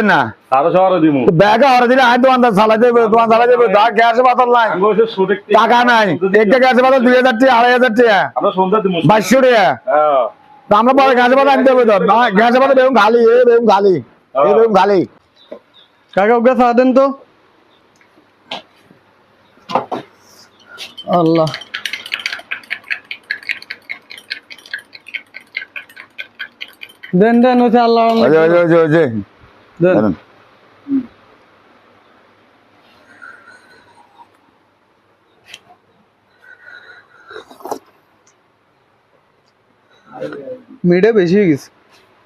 না আরো শহরে দিমু ব্যাগে হরে দিলে আই দোকানদার চালাই দেবে দোকান চালাই দেবে গ্যাস বাতল নাই টাকা নাই একটা গ্যাস বাতল 2000 টাকা 2500 টাকা আমরা সন্ধ্যা দিমু 2200 টাকা তো আমরা পরে গ্যাস বাতল আনতে হবে তো গ্যাস বাতল বেগুন খালি বেগুন খালি বেগুন খালি কাকা ওকে চা দেন তো আল্লাহ দেন দেন ওছে আল্লাহ ওই যে দেন মিঠে বেশি হয়ে গেছে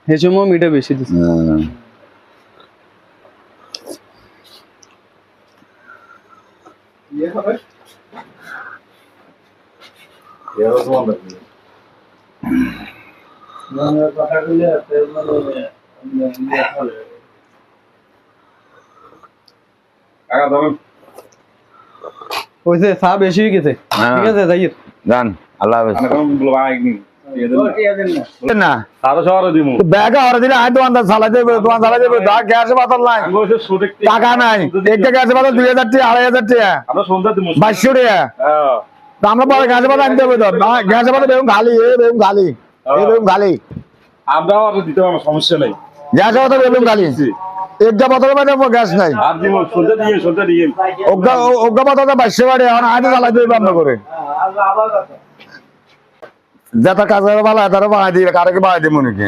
এই সময় মিঠে বেশি দিছে ওইসে চা বেশি হয়ে গেছে ঠিক আছে যাইয়ে জান আল্লাহ হাফেজ না আরো শহরে দিমু ব্যাগে হরে দিলে আই দোকানদার চালাই দেবে দোকান চালাই দেবে গ্যাস বাতল নাই টাকা নাই একটা গ্যাস বাতল 2000 টাকা 2500 টাকা আমরা সন্ধ্যা দিমু 2200 টাকা তো আমরা পরে গ্যাস বাতল আনতে হবে তো গ্যাস বাতল বেগুন খালি বেগুন খালি বেগুন খালি আমরাও আর দিতে পারবো সমস্যা নাই গ্যাস বাতল বেগুন খালি একটা বাতল মানে গ্যাস নাই আর দিমু সন্ধ্যা দিয়ে অজ্ঞা বাতল 2200 টাকা এখন আইতে চালাই দেবে আমরা করে যেটা কাজ করে ভালো তারা বাড়াই দিয়ে কারকে বাড়াই দিব নাকি